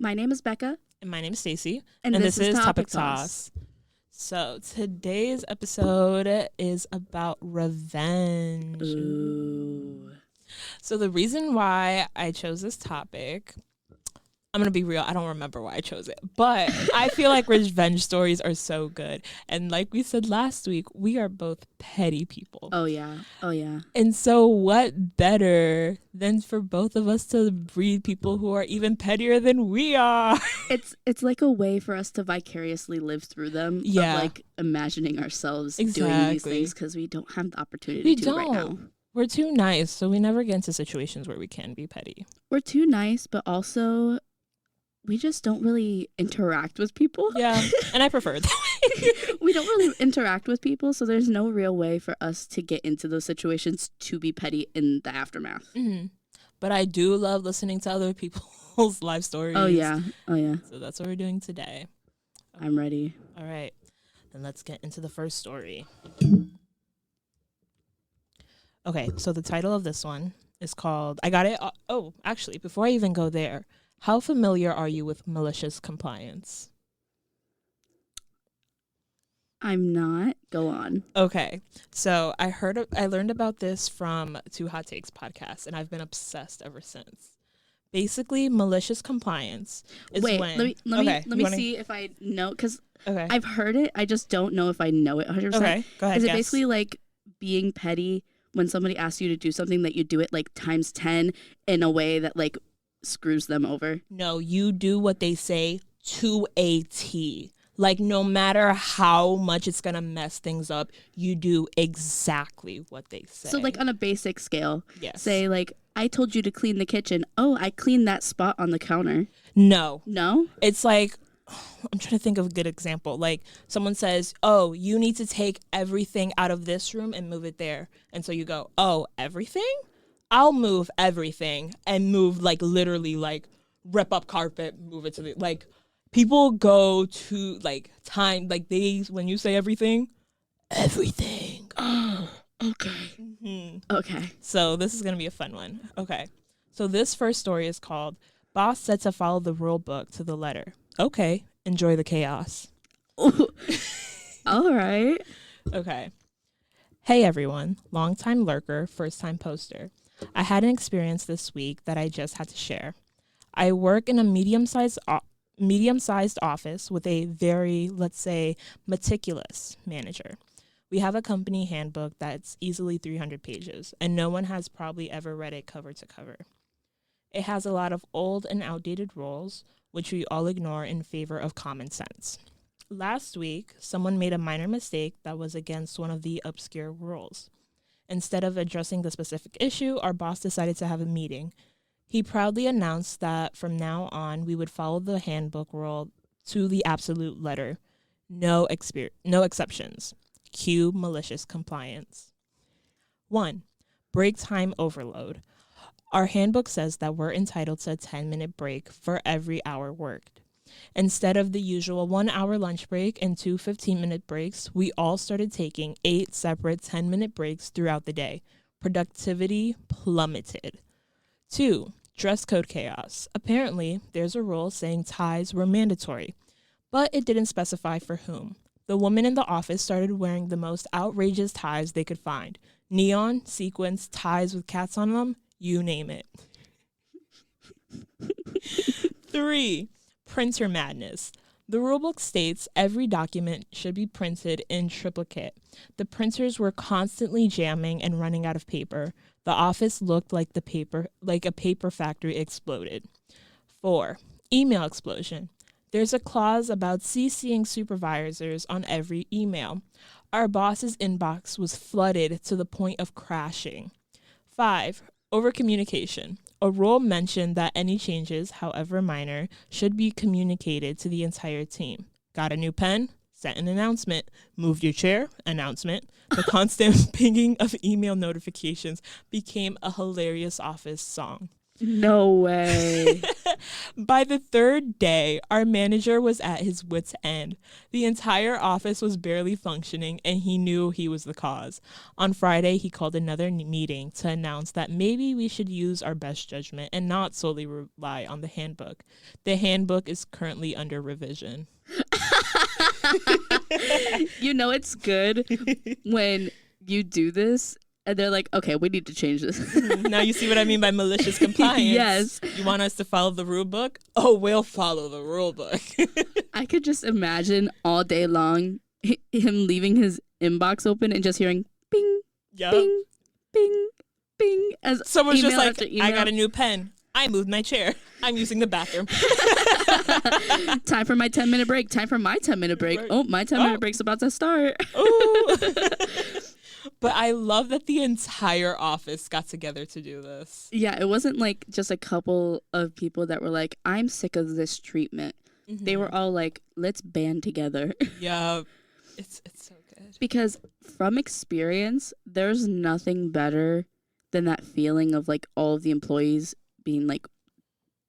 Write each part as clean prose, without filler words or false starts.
My name is Becca. And my name is Stacy. And this is Topic Toss. So today's episode is about revenge. Ooh. So the reason why I chose this topic, I'm going to be real, I don't remember why I chose it. But I feel like revenge stories are so good. And like we said last week, we are both petty people. Oh, yeah. And so what better than for both of us to breed people who are even pettier than we are? It's like a way for us to vicariously live through them. Yeah. Of like imagining ourselves doing these things because we don't have the opportunity right now. We're too nice, so we never get into situations where we can be petty. We're too nice, but also we just don't really interact with people. Yeah, and I prefer it that way. We don't really interact with people, so there's no real way for us to get into those situations to be petty in the aftermath. Mm-hmm. But I do love listening to other people's life stories. Oh, yeah. So that's what we're doing today. I'm ready. All right. Then let's get into the first story. Okay, so the title of this one is called, I got it. Oh, actually, before I even go there, how familiar are you with malicious compliance? I'm not. Go on. Okay, so I learned about this from Two Hot Takes podcast, and I've been obsessed ever since. Basically, malicious compliance is Wait, when... let me see if I know, because I've heard it. I just don't know if I know it 100%. Okay, go ahead. Is it basically like being petty when somebody asks you to do something that you do it like times 10 in a way that like screws them over? No, you do what they say to a T. Like, no matter how much it's going to mess things up, you do exactly what they say. So, like, on a basic scale, yes. Say, like, I told you to clean the kitchen. Oh, I cleaned that spot on the counter. No. No? It's like, I'm trying to think of a good example. Like, someone says, oh, you need to take everything out of this room and move it there. And so you go, oh, everything? I'll move everything and move, like, literally, like, rip up carpet, move it to the, like, people go to, like, time, like, when you say everything. Oh, okay. Mm-hmm. Okay. So this is going to be a fun one. Okay. So this first story is called, Boss Said to Follow the Rule Book to the Letter. Okay. Enjoy the chaos. All right. Okay. Hey, everyone. Long-time lurker, first-time poster. I had an experience this week that I just had to share. I work in a medium-sized office with a very, let's say, meticulous manager. We have a company handbook that's easily 300 pages, and no one has probably ever read it cover to cover. It has a lot of old and outdated rules, which we all ignore in favor of common sense. Last week, someone made a minor mistake that was against one of the obscure rules. Instead of addressing the specific issue, our boss decided to have a meeting. He proudly announced that from now on, we would follow the handbook rule to the absolute letter. No exceptions. Cue malicious compliance. 1. Break time overload. Our handbook says that we're entitled to a 10-minute break for every hour worked. Instead of the usual 1-hour lunch break and 2 15-minute breaks, we all started taking 8 separate 10-minute breaks throughout the day. Productivity plummeted. 2. Dress code chaos. Apparently, there's a rule saying ties were mandatory, but it didn't specify for whom. The women in the office started wearing the most outrageous ties they could find. Neon, sequins, ties with cats on them, you name it. 3. Printer madness. The rulebook states every document should be printed in triplicate. The printers were constantly jamming and running out of paper. The office looked like a paper factory exploded. 4. Email explosion. There's a clause about CCing supervisors on every email. Our boss's inbox was flooded to the point of crashing. 5. Overcommunication. A rule mentioned that any changes, however minor, should be communicated to the entire team. Got a new pen? Sent an announcement. Moved your chair? Announcement. The constant pinging of email notifications became a hilarious office song. No way. By the third day, our manager was at his wit's end. The entire office was barely functioning, and he knew he was the cause. On Friday, he called another meeting to announce that maybe we should use our best judgment and not solely rely on the handbook. The handbook is currently under revision. You know it's good when you do this and they're like, okay, we need to change this. Now you see what I mean by malicious compliance. Yes. You want us to follow the rule book? Oh, we'll follow the rule book. I could just imagine all day long him leaving his inbox open and just hearing bing, Yep. bing, bing, bing. As Someone's just email like, after email. I got a new pen. I moved my chair. I'm using the bathroom. Time for my 10-minute break. Time for my 10-minute break. Right. Oh, my 10-minute break's about to start. Ooh. But I love that the entire office got together to do this. Yeah, it wasn't like just a couple of people that were like, I'm sick of this treatment. Mm-hmm. They were all like, let's band together. Yeah. It's so good. Because from experience, there's nothing better than that feeling of like all of the employees being like,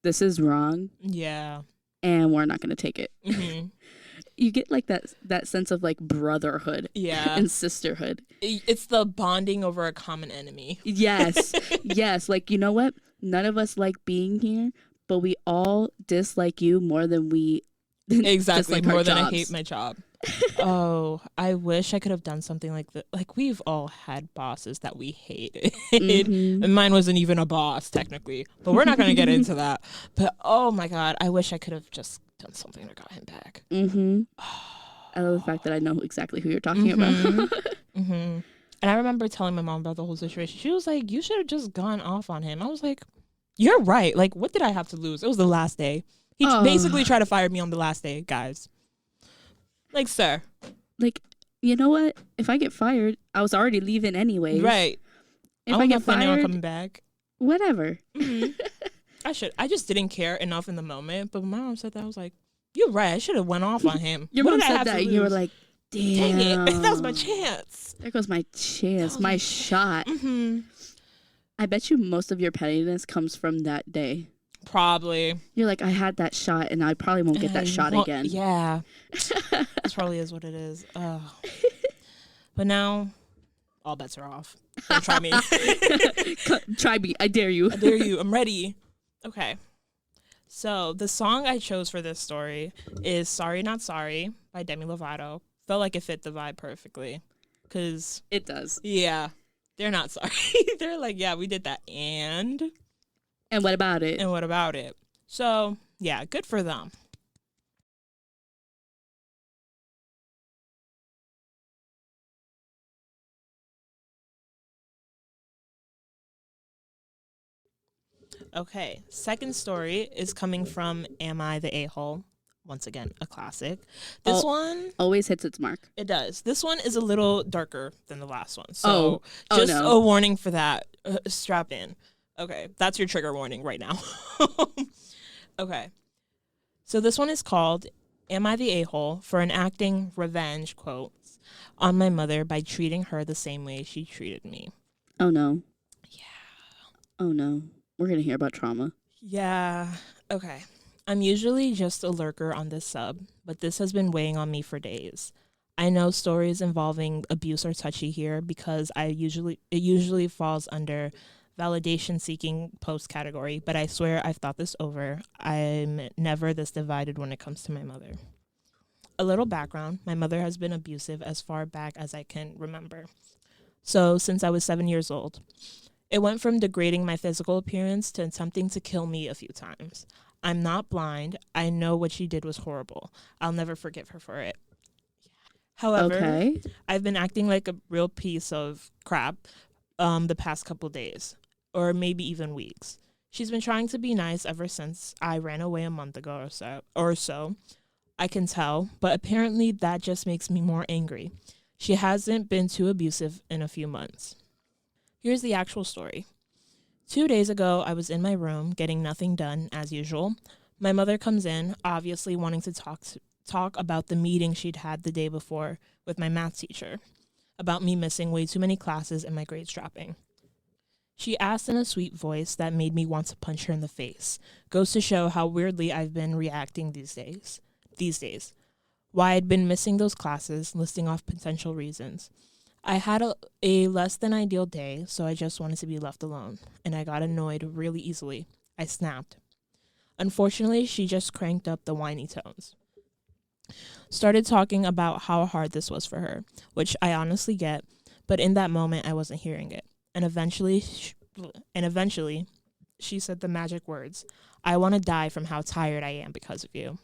this is wrong Yeah. and we're not going to take it. Mm-hmm. You get like that sense of like brotherhood Yeah. and sisterhood. It's the bonding over a common enemy. Yes. Yes. Like, you know what? None of us like being here, but we all dislike you more than we Exactly. dislike our More than I jobs. hate my job. Oh, I wish I could have done something like that. Like, we've all had bosses that we hated. Mhm. And mine wasn't even a boss, technically. But we're not going to get into that. But, oh, my God, I wish I could have just done something that got him back. Mm-hmm. I love the fact that I know exactly who you're talking about. Mm-hmm. And I remember telling my mom about the whole situation. She was like, you should have just gone off on him. I was like, you're right. Like, what did I have to lose? It was the last day. He basically tried to fire me on the last day, guys. Like, sir. Like, you know what? If I get fired, I was already leaving anyways. Right. If I get planning on fired, coming back. whatever. Mm-hmm. I just didn't care enough in the moment. But when my mom said that, I was like, you're right. I should have went off on him. Your What mom did I said have that, to and you were lose? like, damn. Dang it. That was my chance. There goes my chance, my shot. Mm-hmm. I bet you most of your pettiness comes from that day. Probably. You're like, I had that shot, and I probably won't get that shot again. Yeah. This probably is what it is. Oh. But now, all bets are off. Don't try me. Try me. I dare you. I dare you. I'm ready. Okay. So the song I chose for this story is Sorry Not Sorry by Demi Lovato. Felt like it fit the vibe perfectly. Because, It does. yeah, they're not sorry. They're like, yeah, we did that. And what about it? what about it? So, yeah, good for them. Okay, second story is coming from Am I the A-Hole? Once again, a classic. This one, Always hits its mark. it does. This one is a little darker than the last one. So Oh, just no. a warning for that. Strap in. Okay, that's your trigger warning right now. Okay. So this one is called Am I the A-Hole for enacting revenge, quotes, on my mother by treating her the same way she treated me. Oh, no. Yeah. Oh, no. We're going to hear about trauma. Yeah. Okay. I'm usually just a lurker on this sub, but this has been weighing on me for days. I know stories involving abuse are touchy here because it usually falls under validation seeking post category, but I swear I've thought this over. I'm never this divided when it comes to my mother. A little background, my mother has been abusive as far back as I can remember. So since I was 7 years old. It went from degrading my physical appearance to attempting to kill me a few times. I'm not blind. I know what she did was horrible. I'll never forgive her for it. However, Okay. I've been acting like a real piece of crap the past couple days, or maybe even weeks. She's been trying to be nice ever since I ran away a month ago or so. I can tell, but apparently that just makes me more angry. She hasn't been too abusive in a few months. Here's the actual story. 2 days ago, I was in my room getting nothing done, as usual. My mother comes in, obviously wanting to talk about the meeting she'd had the day before with my math teacher, about me missing way too many classes and my grades dropping. She asked in a sweet voice that made me want to punch her in the face. Goes to show how weirdly I've been reacting these days. Why I'd been missing those classes, listing off potential reasons. I had a less than ideal day, so I just wanted to be left alone, and I got annoyed really easily. I snapped. Unfortunately, she just cranked up the whiny tones. Started talking about how hard this was for her, which I honestly get, but in that moment I wasn't hearing it. And eventually, she said the magic words, "I want to die from how tired I am because of you."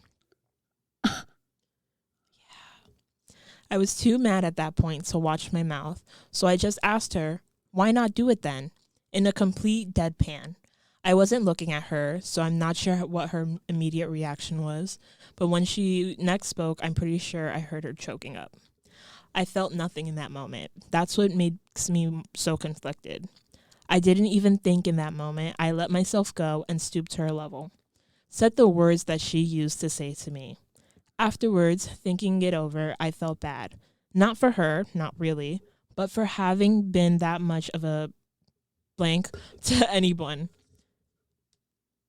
I was too mad at that point to watch my mouth, so I just asked her, "Why not do it then?" In a complete deadpan. I wasn't looking at her, so I'm not sure what her immediate reaction was, but when she next spoke, I'm pretty sure I heard her choking up. I felt nothing in that moment. That's what makes me so conflicted. I didn't even think in that moment. I let myself go and stooped to her level. Said the words that she used to say to me. Afterwards, thinking it over, I felt bad. Not for her, not really, but for having been that much of a blank to anyone.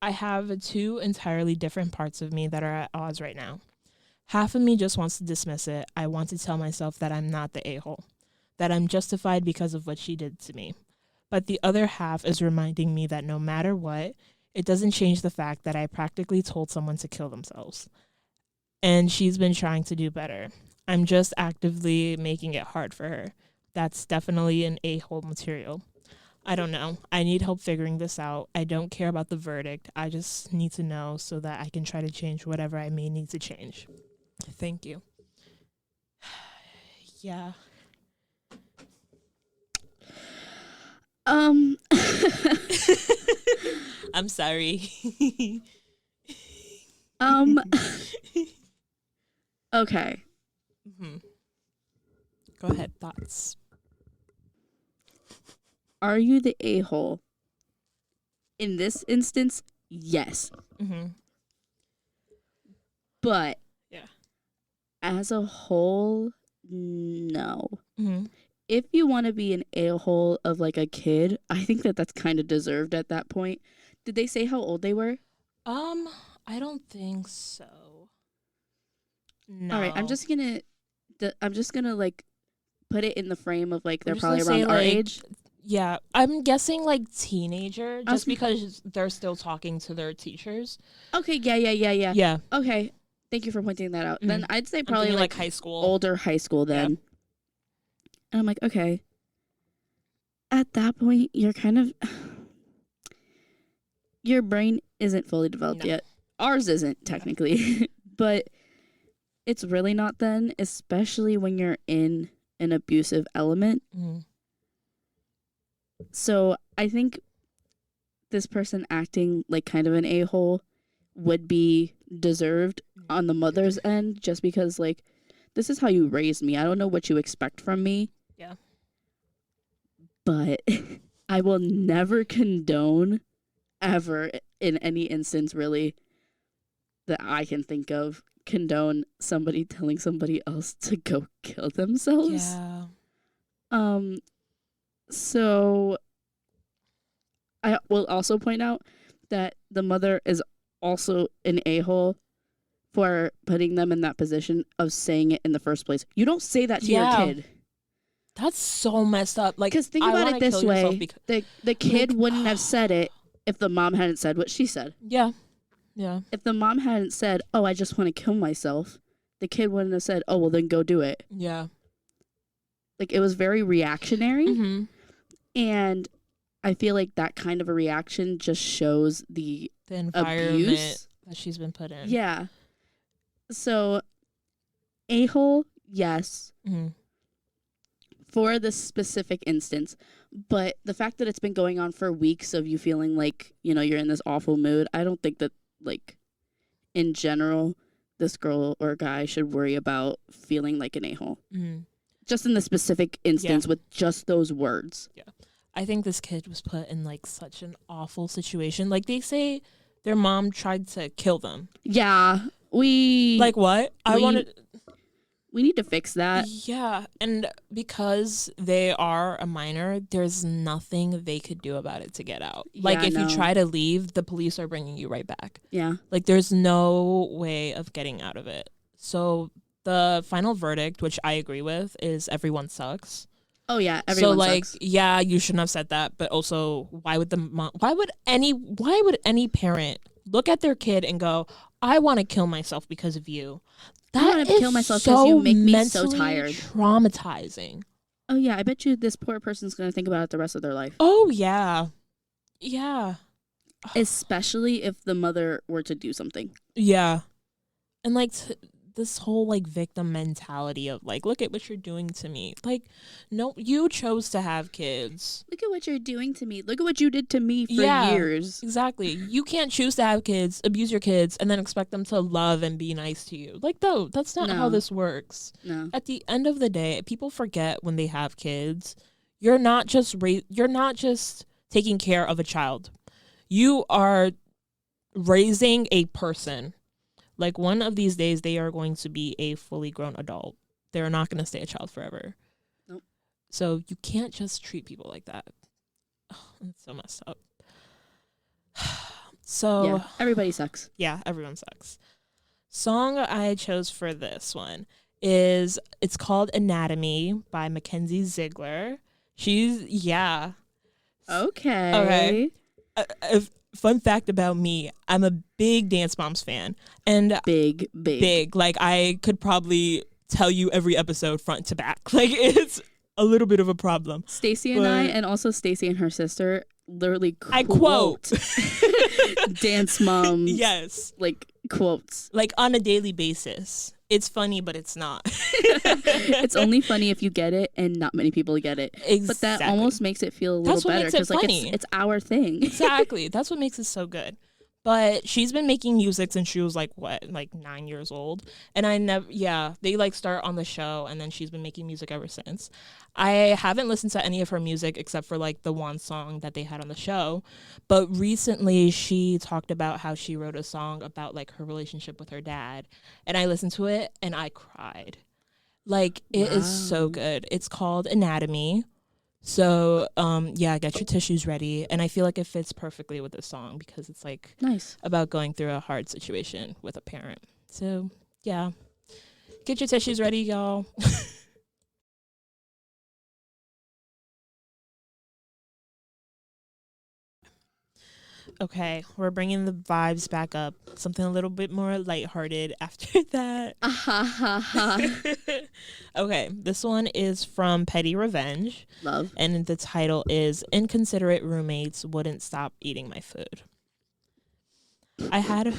I have two entirely different parts of me that are at odds right now. Half of me just wants to dismiss it. I want to tell myself that I'm not the a-hole, that I'm justified because of what she did to me. But the other half is reminding me that no matter what, it doesn't change the fact that I practically told someone to kill themselves. And she's been trying to do better. I'm just actively making it hard for her. That's definitely an a-hole material. I don't know. I need help figuring this out. I don't care about the verdict. I just need to know so that I can try to change whatever I may need to change. Thank you. Yeah. I'm sorry. Okay. Mm-hmm. Go ahead. Thoughts? Are you the a-hole? In this instance, yes. Mm-hmm. But yeah, as a whole, no. Mm-hmm. If you want to be an a-hole of like a kid, I think that that's kind of deserved at that point. Did they say how old they were? I don't think so. No. All right, I'm just gonna like put it in the frame of like they're just probably gonna say, around our like, age. Yeah, I'm guessing like teenager, just because they're still talking to their teachers. Okay, yeah. Yeah. Okay, thank you for pointing that out. Then I'd say probably like high school. older high school then. And I'm like, okay. At that point, you're kind of your brain isn't fully developed yet. Ours isn't technically, but it's really not then, especially when you're in an abusive element. So I think this person acting like kind of an a-hole would be deserved on the mother's end, just because like this is how you raised me. I don't know what you expect from me. Yeah. But I will never condone ever in any instance really that I can think of condone somebody telling somebody else to go kill themselves. Yeah. So I will also point out that the mother is also an a-hole for putting them in that position of saying it in the first place. You don't say that to your kid. That's so messed up. Like, because think about it this way: the kid wouldn't have said it if the mom hadn't said what she said. Yeah. If the mom hadn't said, "Oh, I just want to kill myself," the kid wouldn't have said, "Oh, well, then go do it." Yeah. Like, it was very reactionary, Mm-hmm. and I feel like that kind of a reaction just shows the environment abuse that she's been put in. Yeah. So, a-hole, yes. Mm-hmm. For this specific instance, but the fact that it's been going on for weeks of you feeling like, you know, you're in this awful mood, I don't think that, like, in general, this girl or guy should worry about feeling like an a-hole. Mm-hmm. Just in the specific instance with just those words. Yeah. I think this kid was put in, like, such an awful situation. Like, they say their mom tried to kill them. Yeah. We... Like, what? I wanted... We need to fix that. Yeah, and because they are a minor, there's nothing they could do about it to get out. Like, Yeah, if you no. try to leave, the police are bringing you right back. Yeah. Like, there's no way of getting out of it. So the final verdict, which I agree with, is everyone sucks. Oh yeah, So everyone like, sucks. yeah, you shouldn't have said that, but also, why would any parent look at their kid and go, I want to kill myself because of you? I want That to kill is myself because you so make me so mentally tired. traumatizing. Oh yeah, I bet you this poor person's gonna think about it the rest of their life. Oh yeah, yeah, Especially if the mother were to do something. yeah. And like this whole like victim mentality of like, look at what you're doing to me. Like, no, you chose to have kids. Look at what you're doing to me. Look at what you did to me for Yeah, years. exactly. You can't choose to have kids, abuse your kids, and then expect them to love and be nice to you. Like, no, that's not how No. this works. No. At the end of the day, people forget when they have kids, you're not just taking care of a child. You are raising a person. Like, one of these days, they are going to be a fully grown adult. They're not going to stay a child forever. Nope. So you can't just treat people like that. Oh, it's so messed up. So Yeah, everybody sucks. yeah, everyone sucks. Song I chose for this one it's called Anatomy by Mackenzie Ziegler. Okay. Okay. Fun fact about me, I'm a big Dance Moms fan. And Big. like, I could probably tell you every episode front to back. Like, it's a little bit of a problem. Stacy and I, and also Stacy and her sister, literally I quote Dance Moms. Yes. Like, quotes. Like, on a daily basis. It's funny, but it's not. It's only funny if you get it, and not many people get it. Exactly. But that almost makes it feel a little better because like it's our thing. Exactly. That's what makes it so good. But she's been making music since she was like 9 years old. And they like start on the show, and then she's been making music ever since. I haven't listened to any of her music except for like the one song that they had on the show. But recently she talked about how she wrote a song about like her relationship with her dad. And I listened to it and I cried. Like, it is so good. It's called Anatomy. So, get your tissues ready. And I feel like it fits perfectly with this song because it's like Nice. about going through a hard situation with a parent. So, yeah. Get your tissues ready, y'all. Okay, we're bringing the vibes back up. Something a little bit more lighthearted after that. Okay, this one is from Petty Revenge. Love. And the title is Inconsiderate Roommates Wouldn't Stop Eating My Food. I had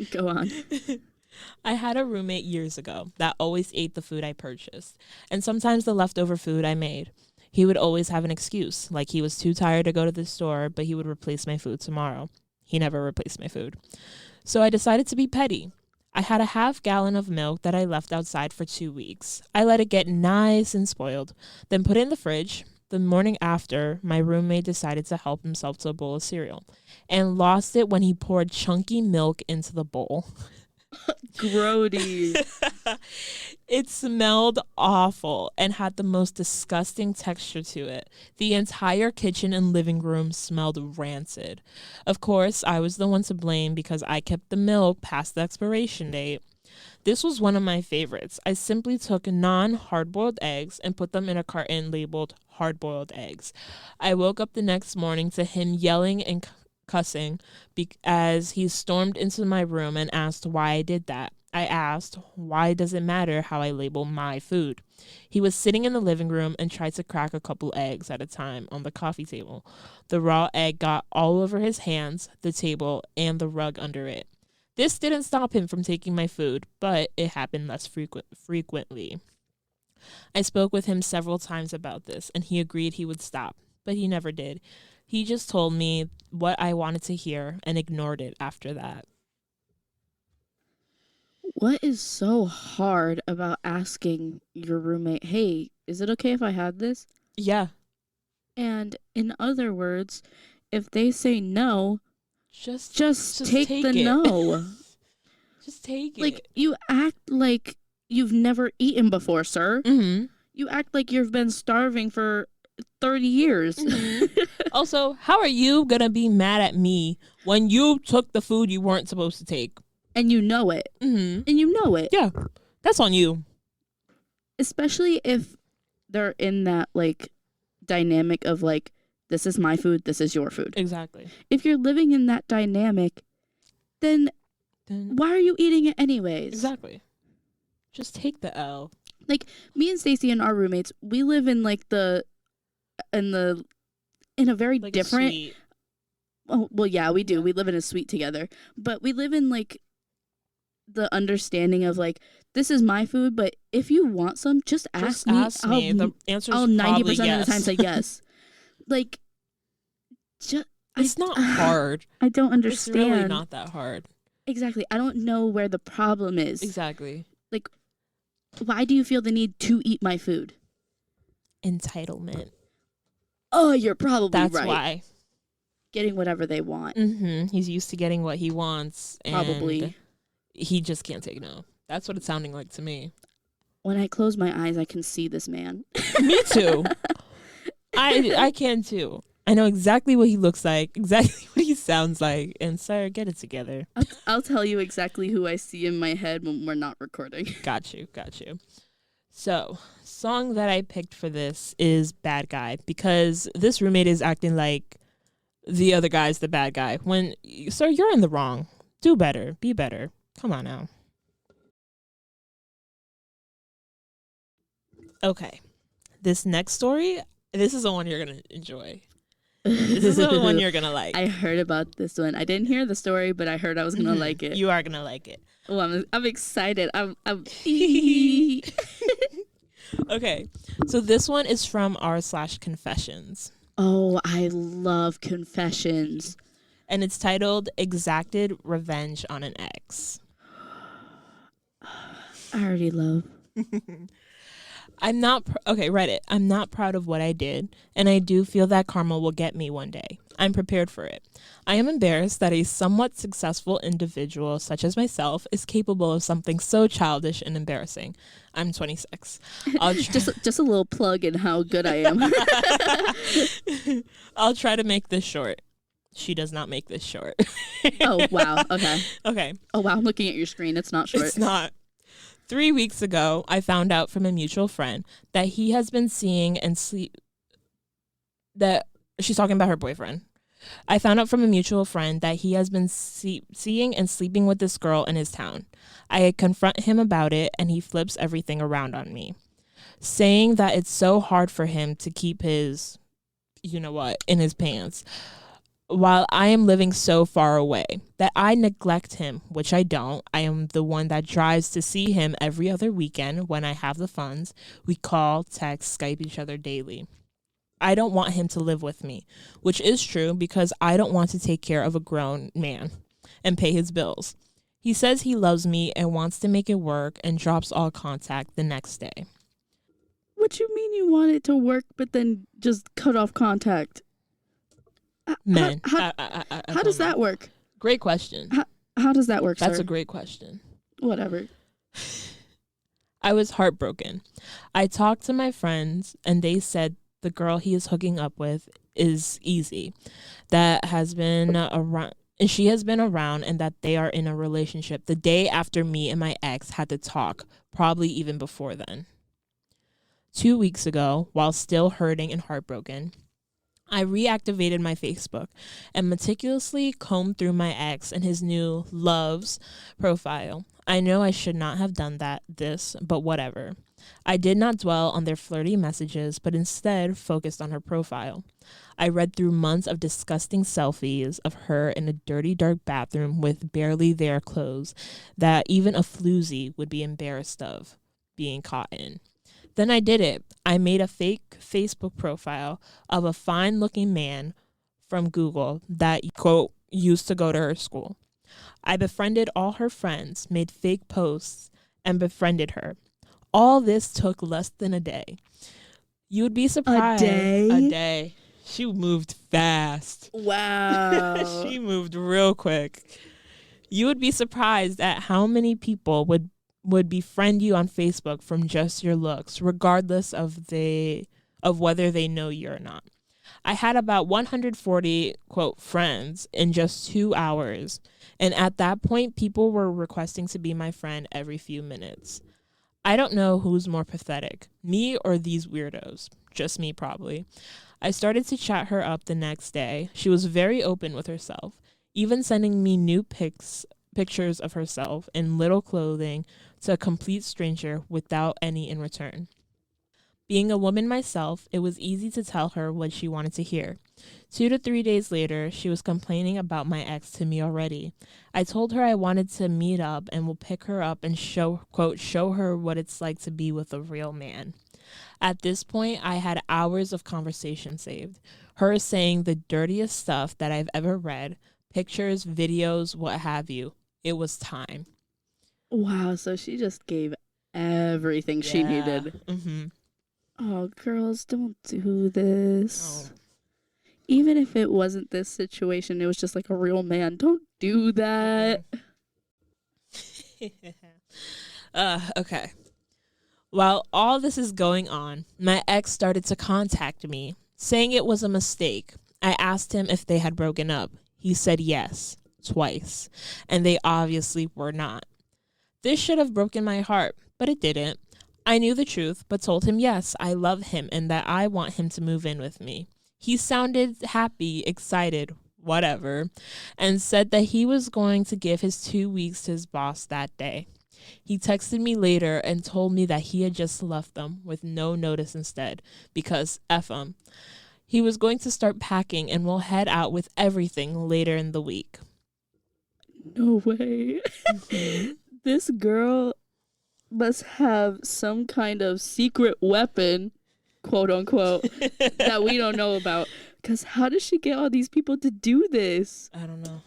Go on. I had a roommate years ago that always ate the food I purchased, and sometimes the leftover food I made. He would always have an excuse, like he was too tired to go to the store, but he would replace my food tomorrow. He never replaced my food. So I decided to be petty. I had a half-gallon of milk that I left outside for 2 weeks. I let it get nice and spoiled, then put it in the fridge. The morning after, my roommate decided to help himself to a bowl of cereal and lost it when he poured chunky milk into the bowl. Grody. It smelled awful and had the most disgusting texture to it. The entire kitchen and living room smelled rancid. Of course, I was the one to blame because I kept the milk past the expiration date. This was one of my favorites. I simply took non-hard-boiled eggs and put them in a carton labeled hard-boiled eggs. I woke up the next morning to him yelling and cussing as he stormed into my room and asked why I did that. I asked, why does it matter how I label my food? He was sitting in the living room and tried to crack a couple eggs at a time on the coffee table. The raw egg got all over his hands, the table, and the rug under it. This didn't stop him from taking my food, but it happened less frequently. I spoke with him several times about this, and he agreed he would stop, but he never did. He just told me what I wanted to hear and ignored it after that. What is so hard about asking your roommate, hey, is it okay if I had this? Yeah. And in other words, if they say no, just take the it. no. Just take it. Like, you act like you've never eaten before, sir. Mm-hmm. You act like you've been starving for 30 years. Mm-hmm. Also, how are you going to be mad at me when you took the food you weren't supposed to take? And you know it. Mm-hmm. And you know it. Yeah, that's on you. Especially if they're in that, like, dynamic of, like, this is my food, this is your food. Exactly. If you're living in that dynamic, then why are you eating it anyways? Exactly. Just take the L. Like, me and Stacey and our roommates, we live in, like, in a very Like different... Sweet. Oh, well, yeah, we do. Yeah. We live in a suite together. But we live in, like, the understanding of, like, this is my food, but if you want some, just ask me. The answer is I'll 90% yes. of the time say yes. Like, it's not hard. I don't understand. It's really not that hard. Exactly. I don't know where the problem is. Exactly. Like, why do you feel the need to eat my food? Entitlement. Oh, you're probably right. That's why. Getting whatever they want. Mm-hmm. He's used to getting what he wants. Probably. And he just can't take no. That's what it's sounding like to me. When I close my eyes, I can see this man. Me too. I can too. I know exactly what he looks like, exactly what he sounds like. And sir, get it together. I'll tell you exactly who I see in my head when we're not recording. Got you. So, song that I picked for this is Bad Guy, because this roommate is acting like the other guy's the bad guy. When, sir, you're in the wrong. Do better. Be better. Come on now. Okay. This next story, this is the one you're going to enjoy. This is the one you're going to like. I heard about this one. I didn't hear the story, but I heard I was going to like it. You are going to like it. Oh, I'm excited. I'm Okay. So this one is from r/confessions. Oh, I love confessions. And it's titled Exacted Revenge on an Ex. I already love. I'm not, okay, read it. I'm not proud of what I did, and I do feel that karma will get me one day. I'm prepared for it. I am embarrassed that a somewhat successful individual such as myself is capable of something so childish and embarrassing. I'm 26. Just a little plug in how good I am. I'll try to make this short. She does not make this short. Oh, wow. Okay. Okay. Oh, wow. I'm looking at your screen. It's not short. It's not. 3 weeks ago, I found out from a mutual friend that he has been seeing and that she's talking about her boyfriend. I found out from a mutual friend that he has been seeing and sleeping with this girl in his town. I confront him about it, and he flips everything around on me, saying that it's so hard for him to keep his, you know what, in his pants, while I am living so far away, that I neglect him, which I don't. I am the one that drives to see him every other weekend when I have the funds. We call, text, Skype each other daily. I don't want him to live with me, which is true because I don't want to take care of a grown man and pay his bills. He says he loves me and wants to make it work and drops all contact the next day. What you mean you want it to work but then just cut off contact? Men. How does that work? Great question. How does that work, That's sir? a great question. Whatever. I was heartbroken. I talked to my friends, and they said the girl he is hooking up with is easy. That has been around, and she has been around, and that they are in a relationship the day after me and my ex had to talk, probably even before then. 2 weeks ago, while still hurting and heartbroken, I reactivated my Facebook and meticulously combed through my ex and his new loves profile. I know I should not have done but whatever. I did not dwell on their flirty messages, but instead focused on her profile. I read through months of disgusting selfies of her in a dirty, dark bathroom with barely there clothes that even a floozy would be embarrassed of being caught in. Then I did it. I made a fake Facebook profile of a fine-looking man from Google that, quote, used to go to her school. I befriended all her friends, made fake posts, and befriended her. All this took less than a day. You would be surprised. A day? A day. She moved fast. Wow. She moved real quick. You would be surprised at how many people would befriend you on Facebook from just your looks, regardless of whether they know you or not. I had about 140 quote friends in just 2 hours, and at that point people were requesting to be my friend every few minutes. I don't know who's more pathetic, me or these weirdos. Just me, probably. I started to chat her up the next day. She was very open with herself, even sending me new pictures of herself in little clothing to a complete stranger without any in return. Being a woman myself, it was easy to tell her what she wanted to hear. 2 to 3 days later, she was complaining about my ex to me already. I told her I wanted to meet up and will pick her up and show her what it's like to be with a real man. At this point, I had hours of conversation saved. Her saying the dirtiest stuff that I've ever read, pictures, videos, what have you. It was time. Wow, so she just gave everything she needed. Mm-hmm. Oh, girls, don't do this. Oh. Even if it wasn't this situation, it was just like a real man. Don't do that. Okay. While all this is going on, my ex started to contact me, saying it was a mistake. I asked him if they had broken up. He said yes, twice, and they obviously were not. This should have broken my heart, but it didn't. I knew the truth, but told him yes, I love him and that I want him to move in with me. He sounded happy, excited, whatever, and said that he was going to give his 2 weeks to his boss that day. He texted me later and told me that he had just left them with no notice instead, because F him. He was going to start packing and will head out with everything later in the week. No way. This girl must have some kind of secret weapon, quote unquote, that we don't know about. Because how does she get all these people to do this? I don't know.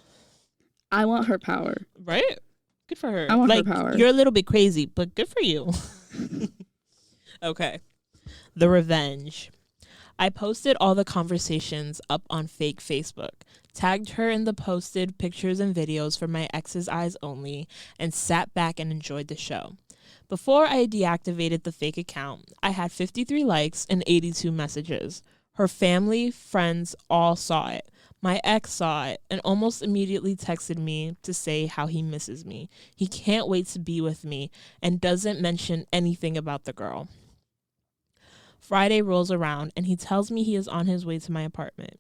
I want her power. Right? Good for her. I want her power. You're a little bit crazy, but good for you. Okay. The revenge. I posted all the conversations up on fake Facebook, tagged her in the posted pictures and videos for my ex's eyes only, and sat back and enjoyed the show. Before I deactivated the fake account, I had 53 likes and 82 messages. Her family, friends, all saw it. My ex saw it and almost immediately texted me to say how he misses me. He can't wait to be with me and doesn't mention anything about the girl. Friday rolls around and he tells me he is on his way to my apartment.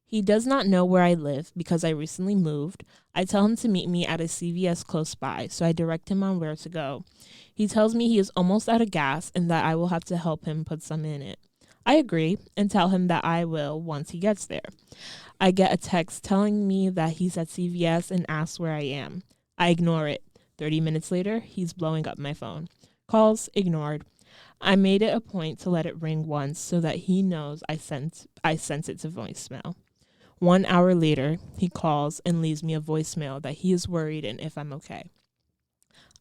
He does not know where I live because I recently moved. I tell him to meet me at a CVS close by, so I direct him on where to go. He tells me he is almost out of gas and that I will have to help him put some in it. I agree and tell him that I will once he gets there. I get a text telling me that he's at CVS and asks where I am. I ignore it. 30 minutes later, he's blowing up my phone. Calls ignored. I made it a point to let it ring once so that he knows I sent it to voicemail. 1 hour later, he calls and leaves me a voicemail that he is worried and if I'm okay.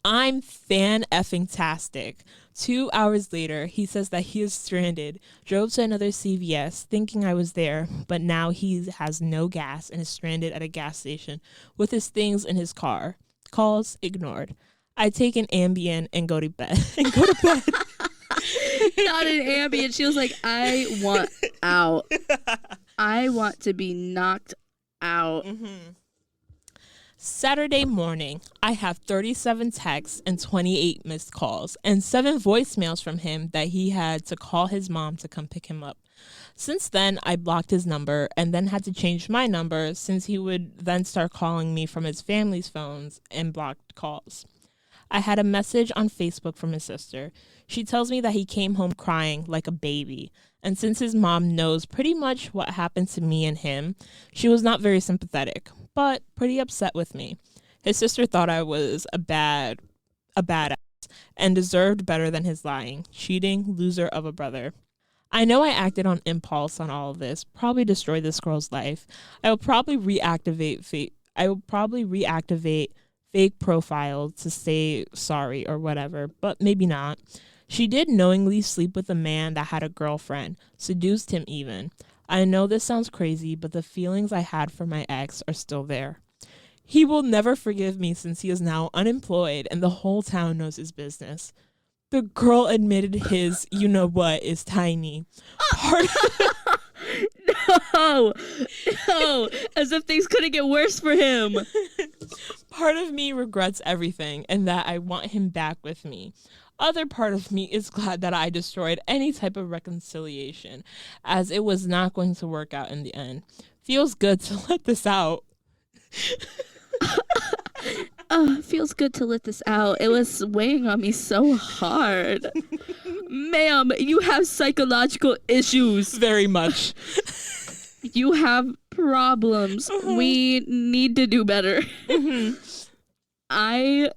I'm fan-effing-tastic. 2 hours later, he says that he is stranded, drove to another CVS thinking I was there, but now he has no gas and is stranded at a gas station with his things in his car. Calls ignored. I take an Ambien and go to bed. Not an Ambien. She was like, I want out. I want to be knocked out. Mm-hmm. Saturday morning, I have 37 texts and 28 missed calls and 7 voicemails from him that he had to call his mom to come pick him up. Since then, I blocked his number and then had to change my number since he would then start calling me from his family's phones and blocked calls. I had a message on Facebook from his sister. She tells me that he came home crying like a baby. And since his mom knows pretty much what happened to me and him, she was not very sympathetic, but pretty upset with me. His sister thought I was a badass and deserved better than his lying, cheating, loser of a brother. I know I acted on impulse on all of this, probably destroyed this girl's life. I will probably reactivate fake profile to say sorry or whatever, but maybe not. She did knowingly sleep with a man that had a girlfriend, seduced him even. I know this sounds crazy, but the feelings I had for my ex are still there. He will never forgive me since he is now unemployed and the whole town knows his business. The girl admitted his you-know-what is tiny. No, no, as if things couldn't get worse for him. Part of me regrets everything and that I want him back with me. Other part of me is glad that I destroyed any type of reconciliation, as it was not going to work out in the end. Feels good to let this out. Feels good to let this out. It was weighing on me so hard. Ma'am, you have psychological issues. Very much. You have problems. We need to do better. I've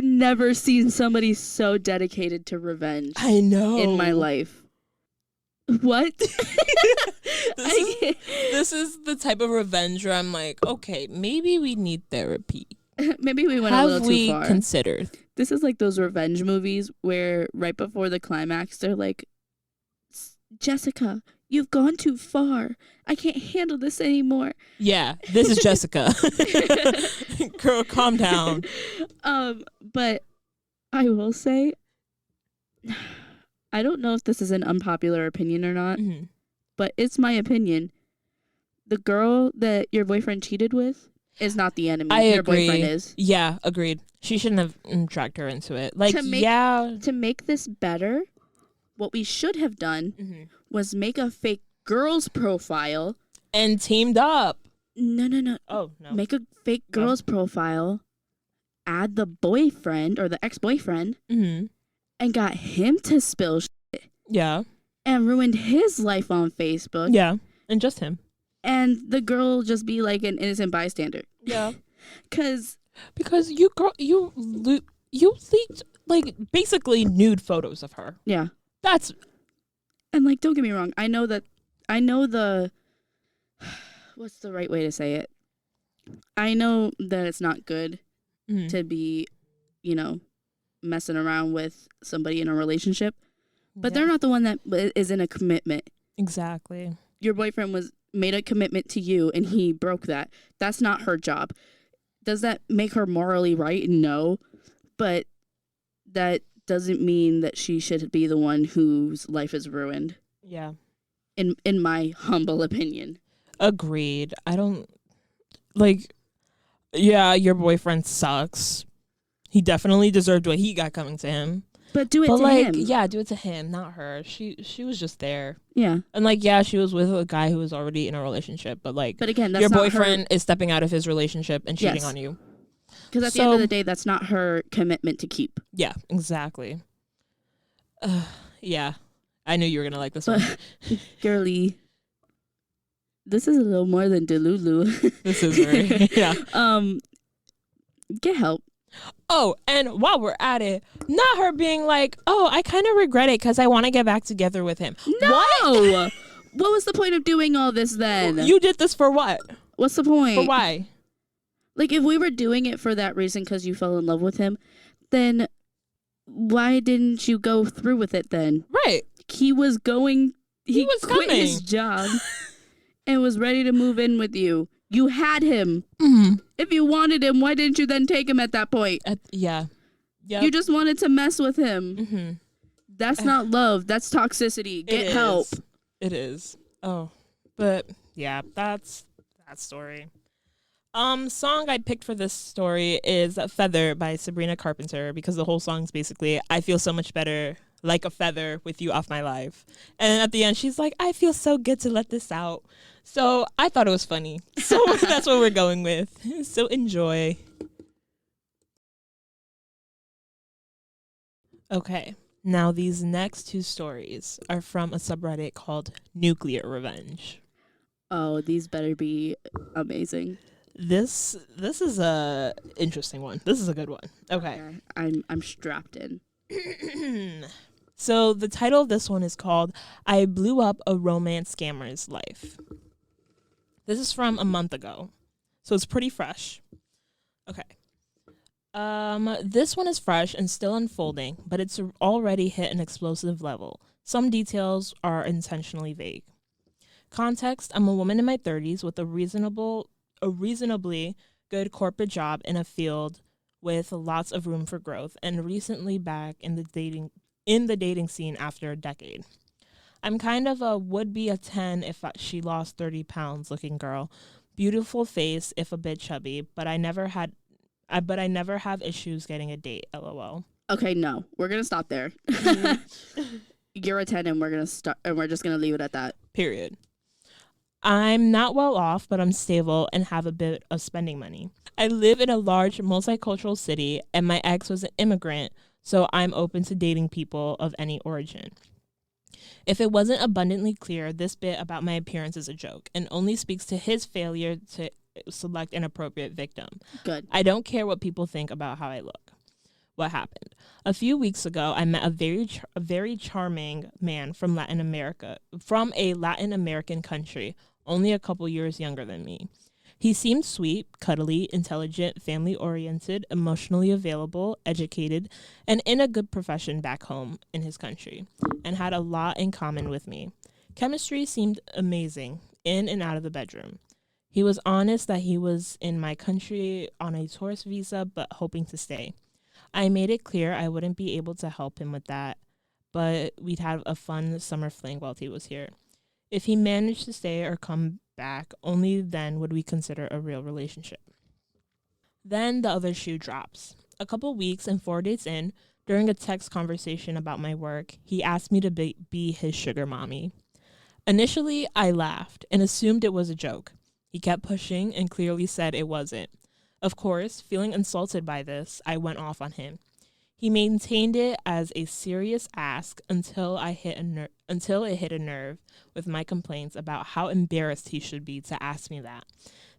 never seen somebody so dedicated to revenge. I know. In my life. What? This is the type of revenge where I'm like, okay, maybe we need therapy. Maybe we went a little too far. Have we considered? This is like those revenge movies where right before the climax, they're like, Jessica, you've gone too far. I can't handle this anymore. Yeah, this is Jessica. Girl, calm down. But I will say, I don't know if this is an unpopular opinion or not, but it's my opinion. The girl that your boyfriend cheated with is not the enemy. Your boyfriend is. Yeah, agreed. She shouldn't have dragged her into it. Like, to make this better, what we should have done was make a fake girl's profile. And teamed up. No. Oh, no. Make a fake girl's profile, add the boyfriend or the ex-boyfriend, and got him to spill shit. Yeah. And ruined his life on Facebook. Yeah. And just him. And the girl just be like an innocent bystander. Yeah. Because you leaked like basically nude photos of her. Yeah. And like, don't get me wrong. I know the what's the right way to say it? I know that it's not good to be, messing around with somebody in a relationship, but they're not the one that is in a commitment. Exactly. Your boyfriend made a commitment to you and he broke that. That's not her job. Does that make her morally right? No. But that doesn't mean that she should be the one whose life is ruined. Yeah. In my humble opinion. Agreed. I don't your boyfriend sucks. He definitely deserved what he got coming to him. But do it to him. Yeah, do it to him, not her. She was just there. Yeah. And she was with a guy who was already in a relationship. But again, that's your boyfriend is stepping out of his relationship and cheating on you. Because at the end of the day, that's not her commitment to keep. Yeah, exactly. Yeah. I knew you were going to like this one. Girly, this is a little more than Delulu. This is very, yeah. Get help. Oh, and while we're at it, not her being like, oh, I kind of regret it because I want to get back together with him. No! What was the point of doing all this then? You did this for what? What's the point? For why? Like, if we were doing it for that reason because you fell in love with him, then why didn't you go through with it then? Right. He was quit his job and was ready to move in with you. You had him. Mm-hmm. If you wanted him, why didn't you then take him at that point? Yeah. Yep. You just wanted to mess with him. Mm-hmm. That's not love. That's toxicity. Get help. It is. Oh. But, yeah, that's that story. Song I picked for this story is Feather by Sabrina Carpenter because the whole song's basically, I feel so much better like a feather with you off my life. And at the end, she's like, I feel so good to let this out. So I thought it was funny. So that's what we're going with. So enjoy. Okay. Now these next two stories are from a subreddit called Nuclear Revenge. Oh, these better be amazing. This is a interesting one. This is a good one. Okay. I'm strapped in. So the title of this one is called I Blew Up a Romance Scammer's Life. This is from a month ago. So it's pretty fresh. Okay. This one is fresh and still unfolding, but it's already hit an explosive level. Some details are intentionally vague. Context, I'm a woman in my 30s with a reasonably good corporate job in a field with lots of room for growth, and recently back in the dating scene after a decade. I'm kind of a would be a 10 if she lost 30 pounds looking girl. Beautiful face if a bit chubby, but I never have issues getting a date, lol. Okay, no. We're going to stop there. You're a 10 and we're just going to leave it at that. Period. I'm not well off, but I'm stable and have a bit of spending money. I live in a large multicultural city, and my ex was an immigrant, so I'm open to dating people of any origin. If it wasn't abundantly clear, this bit about my appearance is a joke and only speaks to his failure to select an appropriate victim. Good. I don't care what people think about how I look. What happened? A few weeks ago, I met a very charming man from a Latin American country, only a couple years younger than me. He seemed sweet, cuddly, intelligent, family-oriented, emotionally available, educated, and in a good profession back home in his country, and had a lot in common with me. Chemistry seemed amazing, in and out of the bedroom. He was honest that he was in my country on a tourist visa, but hoping to stay. I made it clear I wouldn't be able to help him with that, but we'd have a fun summer fling while he was here. If he managed to stay or come back, only then would we consider a real relationship. Then the other shoe drops. A couple weeks and 4 days in, during a text conversation about my work, he asked me to be his sugar mommy. Initially, I laughed and assumed it was a joke. He kept pushing and clearly said it wasn't. Of course, feeling insulted by this, I went off on him. He maintained it as a serious ask until it hit a nerve with my complaints about how embarrassed he should be to ask me that.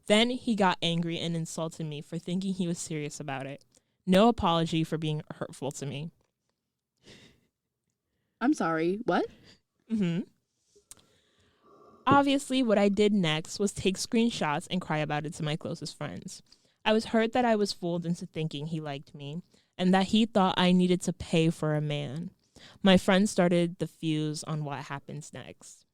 Then he got angry and insulted me for thinking he was serious about it. No apology for being hurtful to me. I'm sorry. What? Obviously, what I did next was take screenshots and cry about it to my closest friends. I was hurt that I was fooled into thinking he liked me, and that he thought I needed to pay for a man. My friends started the fuse on what happens next.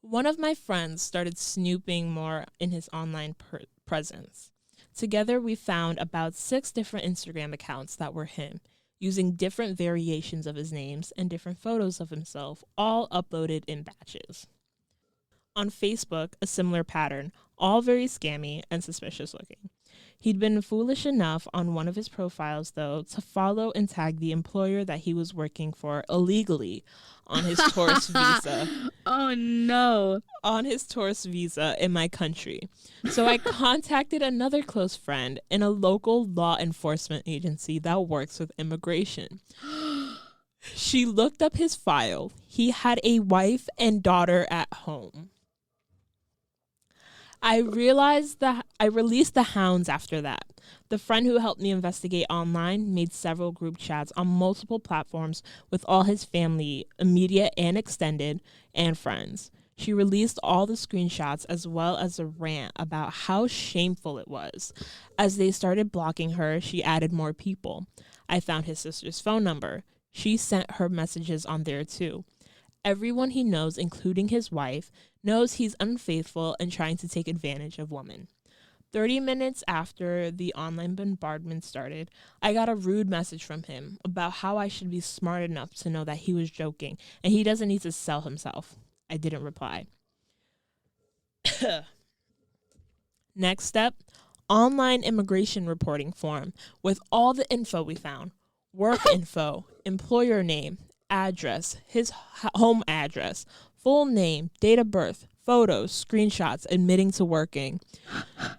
One of my friends started snooping more in his online presence. Together, we found about 6 different Instagram accounts that were him, using different variations of his names and different photos of himself, all uploaded in batches. On Facebook, a similar pattern, all very scammy and suspicious looking. He'd been foolish enough on one of his profiles, though, to follow and tag the employer that he was working for illegally on his tourist visa. Oh, no. On his tourist visa in my country. So I contacted another close friend in a local law enforcement agency that works with immigration. She looked up his file. He had a wife and daughter at home. I released the hounds after that. The friend who helped me investigate online made several group chats on multiple platforms with all his family, immediate and extended, and friends. She released all the screenshots as well as a rant about how shameful it was. As they started blocking her, she added more people. I found his sister's phone number. She sent her messages on there too. Everyone he knows, including his wife, knows he's unfaithful and trying to take advantage of women. 30 minutes after the online bombardment started, I got a rude message from him about how I should be smart enough to know that he was joking and he doesn't need to sell himself. I didn't reply. Next step, online immigration reporting form with all the info we found. Work info, employer name, address, his home address, full name, date of birth, photos, screenshots, admitting to working.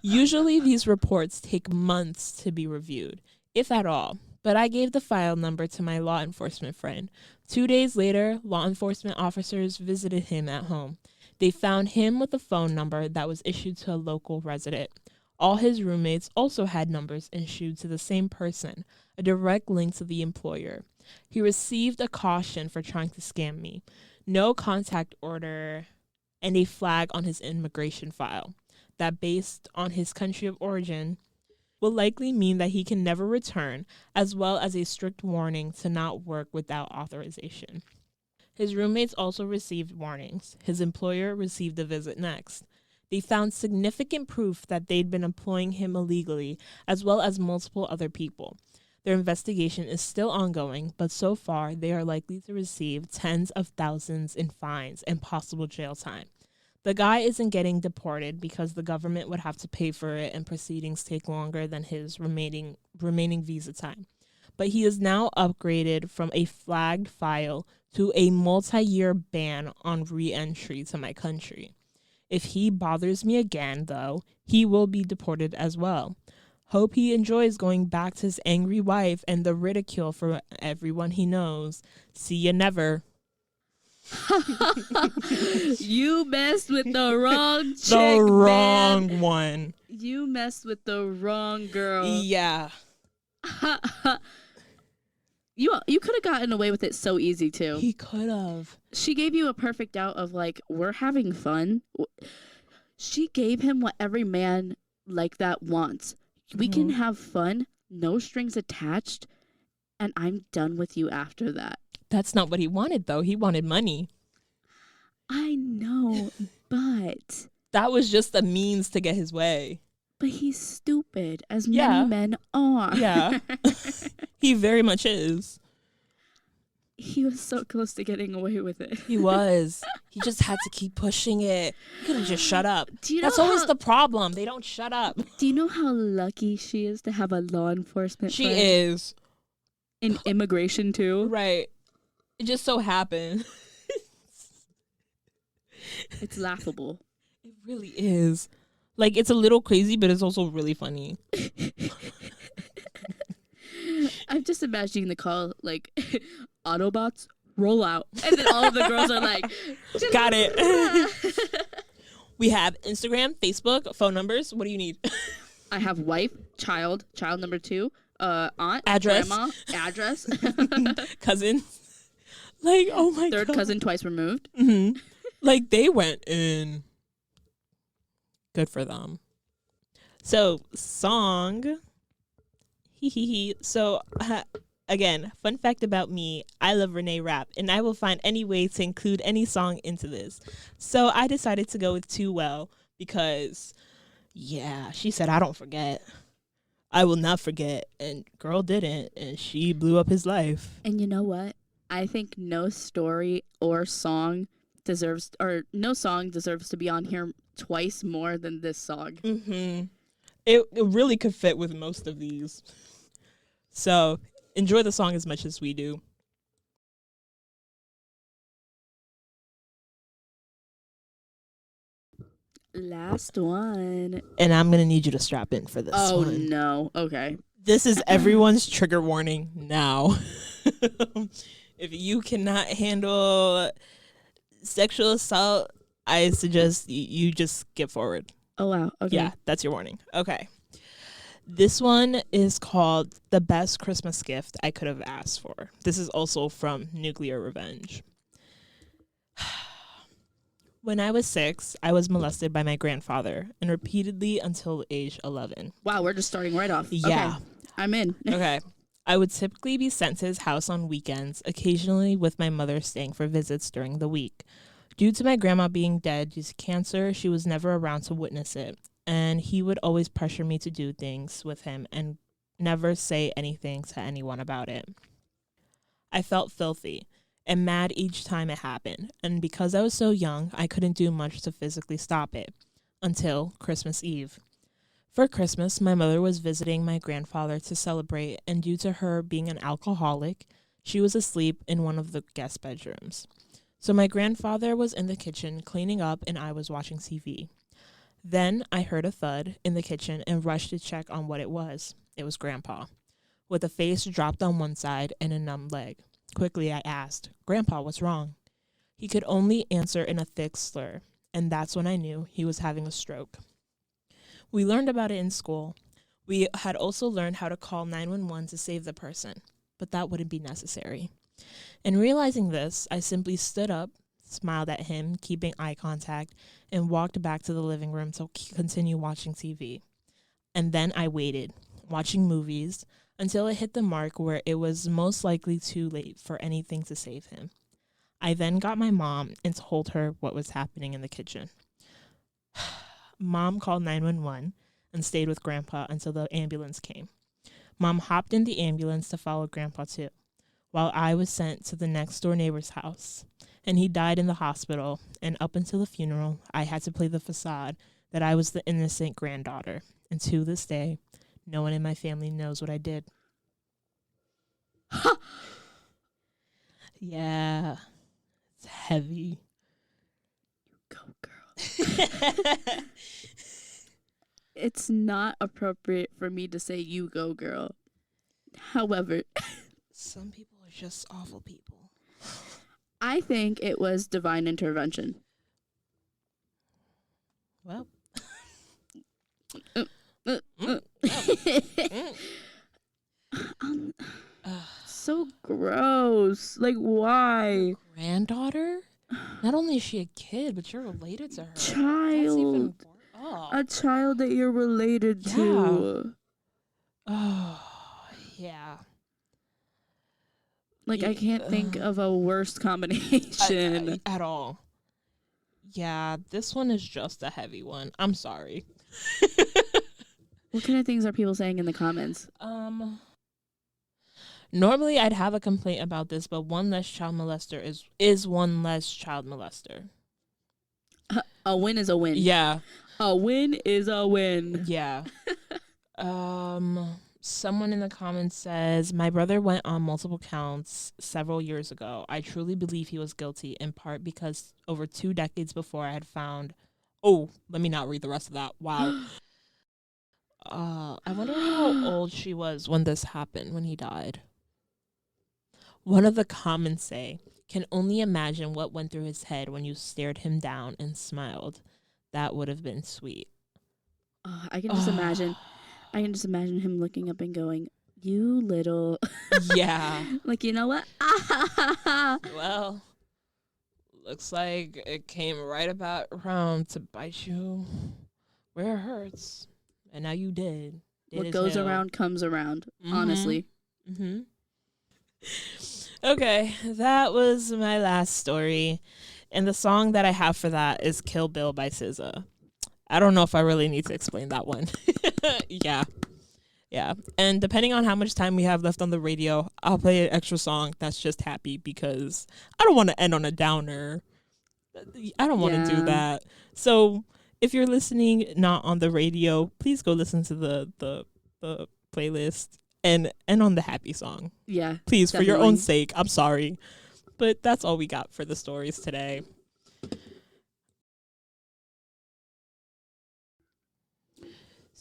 Usually these reports take months to be reviewed, if at all, but I gave the file number to my law enforcement friend. 2 days later, law enforcement officers visited him at home. They found him with a phone number that was issued to a local resident. All his roommates also had numbers issued to the same person, a direct link to the employer. He received a caution for trying to scam me, no contact order, and a flag on his immigration file that, based on his country of origin, will likely mean that he can never return, as well as a strict warning to not work without authorization. His roommates also received warnings. His employer received a visit next. They found significant proof that they'd been employing him illegally, as well as multiple other people. Their investigation is still ongoing, but so far they are likely to receive tens of thousands in fines and possible jail time. The guy isn't getting deported because the government would have to pay for it and proceedings take longer than his remaining visa time. But he is now upgraded from a flagged file to a multi-year ban on re-entry to my country. If he bothers me again, though, he will be deported as well. Hope he enjoys going back to his angry wife and the ridicule from everyone he knows. See ya never. You messed with the wrong chick, The wrong man. one. You messed with the wrong girl. Yeah. You could have gotten away with it so easy too. He could have. She gave you a perfect out of like, we're having fun. She gave him what every man like that wants. We can have fun, no strings attached, and I'm done with you after that. That's not what he wanted, though. He wanted money. I know, but... That was just a means to get his way. But he's stupid, as many men are. Yeah. He very much is. He was so close to getting away with it. He was. He just had to keep pushing it. He could have just shut up. That's know always the problem. They don't shut up. Do you know how lucky she is to have a law enforcement She friend? is. In immigration, too? Right. It just so happened. It's laughable. It really is. Like, it's a little crazy, but it's also really funny. I'm just imagining the call, like, Autobots, roll out. And then all of the girls are like, got it. We have Instagram, Facebook, phone numbers. What do you need? I have wife, child number 2, aunt, address, grandma, address, cousin. Like, oh my god. Third cousin twice removed. Mm-hmm. Like, they went in. Good for them. So, song. So, again, fun fact about me, I love Renee rap, and I will find any way to include any song into this. So, I decided to go with Too Well because, yeah, she said, I don't forget. I will not forget. And girl didn't, and she blew up his life. And you know what? I think no story or song deserves to be on here twice more than this song. Mm-hmm. It really could fit with most of these. So enjoy the song as much as we do. Last one. And I'm going to need you to strap in for this one. Oh, no. Okay. This is everyone's trigger warning now. If you cannot handle sexual assault, I suggest you just skip forward. Oh, wow. Okay. Yeah, that's your warning. Okay. This one is called The Best Christmas Gift I Could Have Asked For. This is also from Nuclear Revenge. When I was 6, I was molested by my grandfather, and repeatedly until age 11. Wow, we're just starting right off. Yeah. Okay. I'm in. Okay. I would typically be sent to his house on weekends, occasionally with my mother staying for visits during the week. Due to my grandma being dead due to cancer, she was never around to witness it, and he would always pressure me to do things with him and never say anything to anyone about it. I felt filthy and mad each time it happened, and because I was so young, I couldn't do much to physically stop it until Christmas Eve. For Christmas, my mother was visiting my grandfather to celebrate, and due to her being an alcoholic, she was asleep in one of the guest bedrooms. So my grandfather was in the kitchen cleaning up, and I was watching TV. Then I heard a thud in the kitchen and rushed to check on what it was. It was Grandpa, with a face dropped on one side and a numb leg. Quickly I asked, "Grandpa, what's wrong?" He could only answer in a thick slur, and that's when I knew he was having a stroke. We learned about it in school. We had also learned how to call 911 to save the person, but that wouldn't be necessary. In realizing this, I simply stood up, smiled at him, keeping eye contact, and walked back to the living room to continue watching TV. And then I waited, watching movies, until it hit the mark where it was most likely too late for anything to save him. I then got my mom and told her what was happening in the kitchen. Mom called 911 and stayed with Grandpa until the ambulance came. Mom hopped in the ambulance to follow Grandpa too, while I was sent to the next door neighbor's house. And he died in the hospital, and up until the funeral, I had to play the facade that I was the innocent granddaughter. And to this day, no one in my family knows what I did. Yeah, it's heavy. Go, girl. It's not appropriate for me to say you go, girl. However, some people are just awful people. I think it was divine intervention. Well. So gross. Like, why? Granddaughter? Not only is she a kid, but you're related to her. Child. A child that you're related to. Oh, yeah. Like, I can't think of a worse combination. At all. Yeah, this one is just a heavy one. I'm sorry. What kind of things are people saying in the comments? Normally I'd have a complaint about this, but one less child molester is one less child molester. A win is a win. Yeah. A win is a win. Yeah. Someone in the comments says, my brother went on multiple counts several years ago. I truly believe he was guilty, in part because over 2 decades before I had found... Oh, let me not read the rest of that. Wow. I wonder how old she was when this happened, when he died. One of the comments say, can only imagine what went through his head when you stared him down and smiled. That would have been sweet. I can just imagine. I can just imagine him looking up and going, you little... Yeah. Like, you know what? Well, looks like it came right about around to bite you where it hurts. And now you did. What goes around comes around, honestly. Mm-hmm. Okay, that was my last story. And the song that I have for that is Kill Bill by SZA. I don't know if I really need to explain that one. Yeah. And depending on how much time we have left on the radio, I'll play an extra song that's just happy because I don't want to end on a downer. I don't want to do that. So if you're listening not on the radio, please go listen to the playlist and on the happy song. Yeah. Please, definitely. For your own sake. I'm sorry. But that's all we got for the stories today.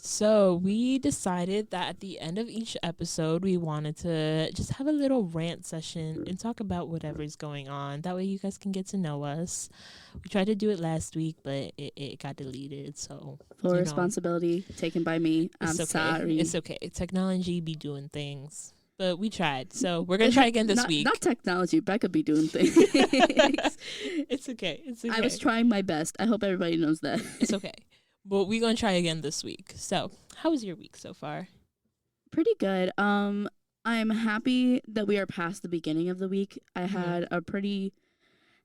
So we decided that at the end of each episode, we wanted to just have a little rant session and talk about whatever's going on. That way you guys can get to know us. We tried to do it last week, but it got deleted. So full responsibility taken by me. I'm sorry. It's okay. Technology be doing things. But we tried. So we're going to try again this week. Not technology. Becca be doing things. It's okay. It's okay. I was trying my best. I hope everybody knows that. It's okay. But we're going to try again this week. So, how was your week so far? Pretty good. I'm happy that we are past the beginning of the week. I had a pretty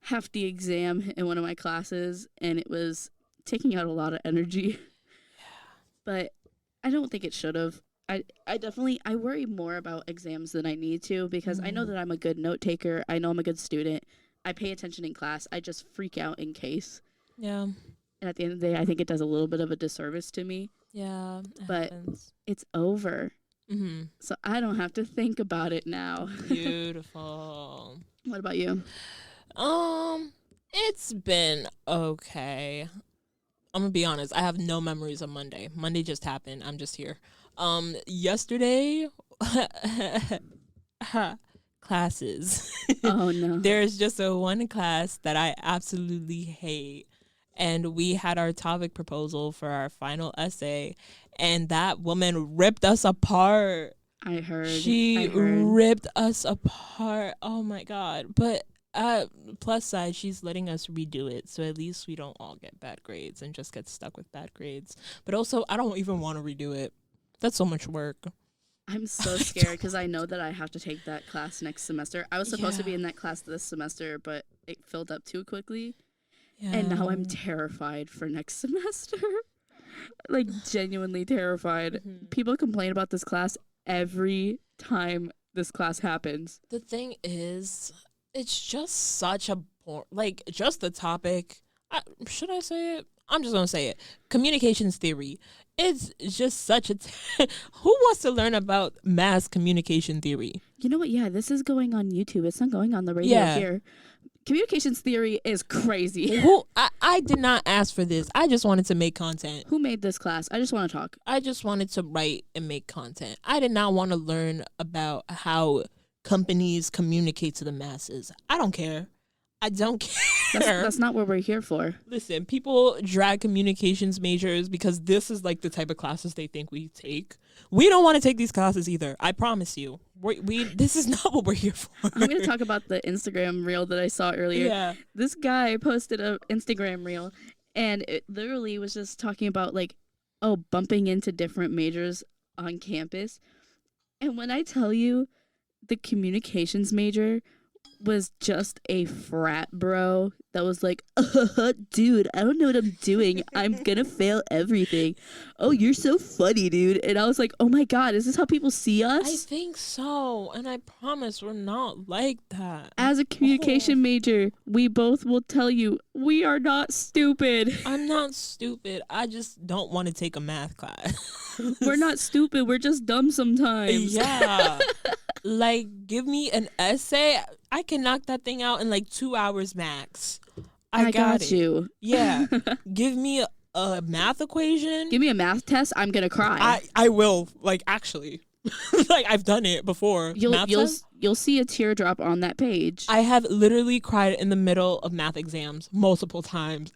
hefty exam in one of my classes, and it was taking out a lot of energy. Yeah. But I don't think it should have. I worry more about exams than I need to because I know that I'm a good note taker. I know I'm a good student. I pay attention in class. I just freak out in case. Yeah. And at the end of the day, I think it does a little bit of a disservice to me. Yeah. But it's over. Mm-hmm. So I don't have to think about it now. Beautiful. What about you? It's been okay. I'm going to be honest. I have no memories of Monday. Monday just happened. I'm just here. Yesterday, classes. Oh, no. There's just one class that I absolutely hate. And we had our topic proposal for our final essay, and that woman ripped us apart. I heard. She ripped us apart. Oh, my God. But plus side, she's letting us redo it, so at least we don't all get bad grades and just get stuck with bad grades. But also, I don't even want to redo it. That's so much work. I'm so scared because I know that I have to take that class next semester. I was supposed to be in that class this semester, but it filled up too quickly. Yeah. And now I'm terrified for next semester. Like, genuinely terrified. People complain about this class every time this class happens. The thing is, it's just such a like just the topic. Should I say it? I'm just gonna say it. Communications theory. It's just such a. Who wants to learn about mass communication theory? You know what? Yeah, this is going on YouTube. It's not going on the radio here. Communications theory is crazy. I did not ask for this. I just wanted to make content. Who made this class? I just want to talk. I just wanted to write and make content. I did not want to learn about how companies communicate to the masses. I don't care. I don't care. That's not what we're here for. Listen, people drag communications majors because this is like the type of classes they think we take. We don't want to take these classes either. I promise you. This is not what we're here for. I'm going to talk about the Instagram reel that I saw earlier. Yeah. This guy posted an Instagram reel, and it literally was just talking about, like, bumping into different majors on campus. And when I tell you the communications major was just a frat bro that was like, dude, I don't know what I'm doing. I'm gonna fail everything. Oh, you're so funny, dude. And I was like, oh my God, is this how people see us? I think so. And I promise we're not like that. As a communication major, we both will tell you we are not stupid. I'm not stupid. I just don't want to take a math class. We're not stupid. We're just dumb sometimes. Yeah. Like, give me an essay. I can knock that thing out in like 2 hours max. I got it. You. Yeah. Give me a math equation. Give me a math test. I'm going to cry. I will. Like, actually. Like, I've done it before. You'll see a teardrop on that page. I have literally cried in the middle of math exams multiple times.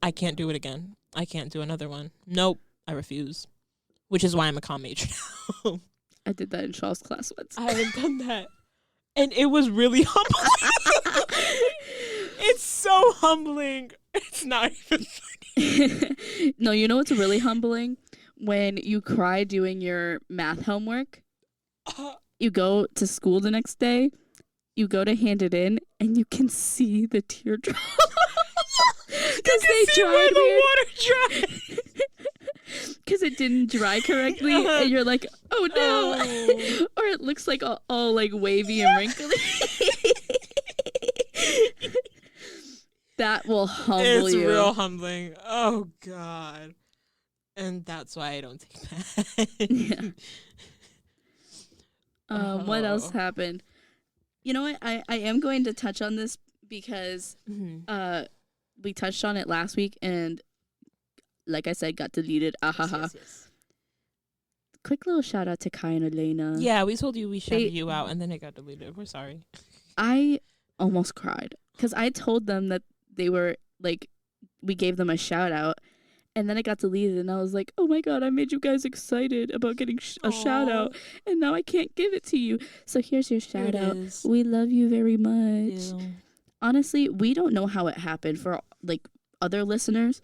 I can't do it again. I can't do another one. Nope. I refuse. Which is why I'm a comm major now. I did that in Shaw's class once. I haven't done that. And it was really humbling. It's so humbling. It's not even funny. No, you know what's really humbling? When you cry doing your math homework, you go to school the next day, you go to hand it in, and you can see the teardrop. Because they dried the water dried. Because it didn't dry correctly, and you're like, oh no. Or it looks like all like wavy and wrinkly. That will humble you. It's real humbling. Oh God. And that's why I don't take that. Yeah. What else happened? You know what? I am going to touch on this because we touched on it last week, and like I said, got deleted. Yes. Quick little shout out to Kai and Elena. Yeah, we told you we shouted you out, and then it got deleted. We're sorry. I almost cried because I told them that they were like, we gave them a shout out, and then it got deleted, and I was like, oh my God, I made you guys excited about getting a shout out, and now I can't give it to you. So here's your shout out. We love you very much. Ew. Honestly, we don't know how it happened for like other listeners.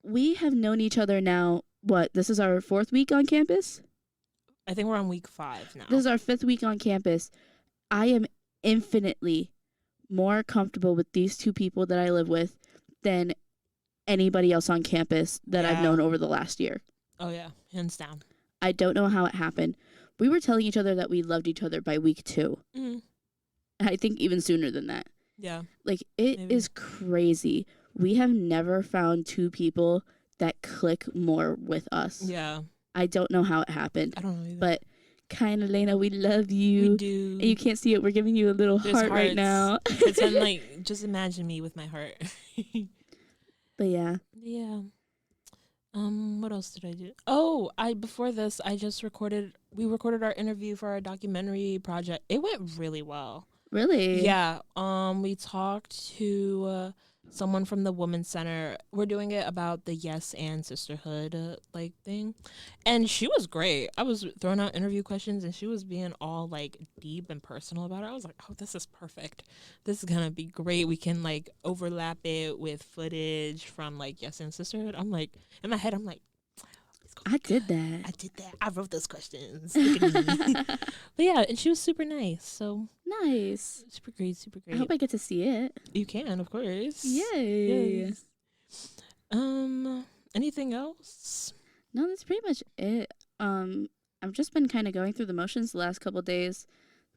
We have known each other now, this is our 4th week on campus? I think we're on week 5 now. This is our 5th week on campus. I am infinitely more comfortable with these two people that I live with than anybody else on campus that I've known over the last year. Oh, yeah. Hands down. I don't know how it happened. We were telling each other that we loved each other by week 2. Mm. I think even sooner than that. Yeah. Like, it is crazy. We have never found two people that click more with us. Yeah. I don't know how it happened. I don't know either. But Kai and Elena, we love you. We do. And you can't see it. We're giving you a little heart right now. Pretend like, just imagine me with my heart. But yeah. Yeah. What else did I do? Oh, before this, we recorded our interview for our documentary project. It went really well. Really? Yeah. We talked to someone from the Women's Center. We're doing it about the Yes and sisterhood thing, and she was great. I was throwing out interview questions, and she was being all like deep and personal about it. I was like, oh, this is perfect. This is gonna be great. We can like overlap it with footage from like Yes and sisterhood. I'm like, in my head, I'm like, I did that. I did that. I wrote those questions. Look at me. But yeah, and she was super nice. So Nice. super great, super great. I hope I get to see it. You can, of course. Yay. Yes. Anything else? No, that's pretty much it. I've just been kind of going through the motions the last couple of days.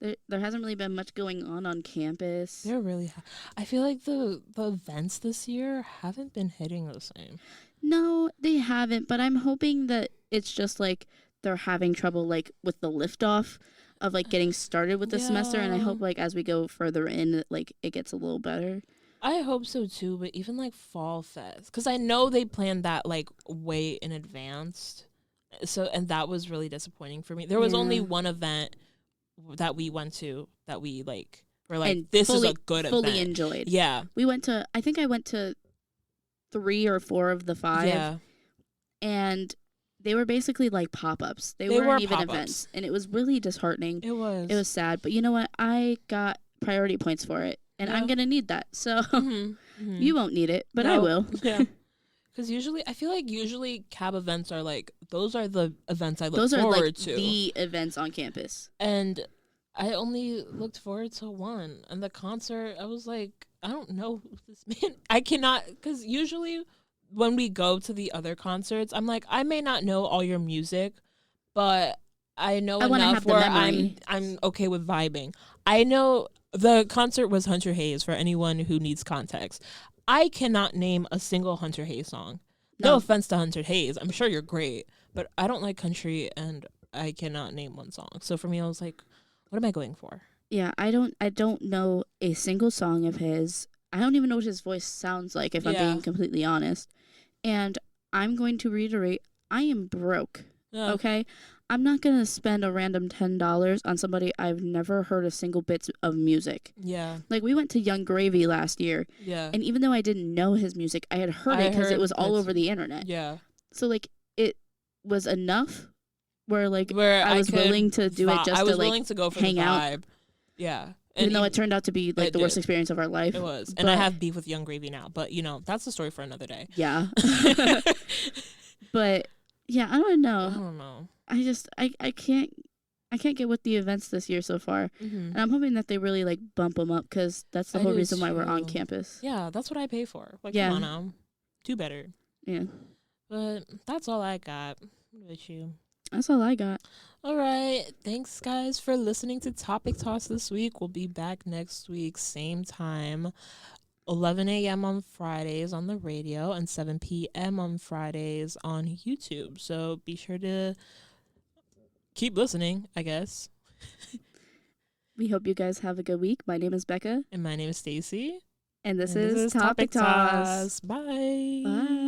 There hasn't really been much going on campus. There really I feel like the events this year haven't been hitting the same. No, they haven't, but I'm hoping that it's just like they're having trouble like with the liftoff of like getting started with the semester, and I hope like as we go further in like it gets a little better. I hope so too, but even like Fall Fest, because I know they planned that like way in advance, and that was really disappointing for me. There was only one event that we went to that we like were like, and this is a good event. Fully enjoyed. Yeah, I think I went to 3 or 4 of the 5. Yeah, and they were basically like pop-ups. They weren't even events, and it was really disheartening. It was sad, but you know what? I got priority points for it, and I'm gonna need that. So you won't need it, but I will. Yeah. Because I feel like cab events are like, those are the events I look forward to. The events on campus. And I only looked forward to one. And the concert, I was like, I don't know this man. I cannot, because usually when we go to the other concerts, I'm like, I may not know all your music, but I know enough where I'm okay with vibing. I know the concert was Hunter Hayes, for anyone who needs context. I cannot name a single Hunter Hayes song. No offense to Hunter Hayes. I'm sure you're great, but I don't like country and I cannot name one song. So for me, I was like, what am I going for? Yeah, I don't know a single song of his. I don't even know what his voice sounds like, if I'm being completely honest. And I'm going to reiterate, I am broke. Yeah. Okay? I'm not going to spend a random $10 on somebody I've never heard a single bit of music. Yeah. Like, we went to Young Gravy last year. Yeah. And even though I didn't know his music, I had heard it because it was all over the internet. Yeah. So, like, it was enough where I was willing to do it just to, like, willing to go for hang the vibe. out. Yeah. Even though it turned out to be, like, the worst experience of our life. It was. And I have beef with Young Gravy now. But, that's a story for another day. Yeah. But, yeah, I don't know. I don't know. I can't get with the events this year so far. Mm-hmm. And I'm hoping that they really, like, bump them up, because that's the whole reason why we're on campus. Yeah, that's what I pay for. Like, come on now. Do better. Yeah. But that's all I got. What about you? That's all I got. All right. Thanks, guys, for listening to Topic Toss this week. We'll be back next week, same time, 11 a.m. on Fridays on the radio and 7 p.m. on Fridays on YouTube. So be sure to keep listening, I guess. We hope you guys have a good week. My name is Becca. And my name is Stacy. And this is Topic Toss. Bye. Bye.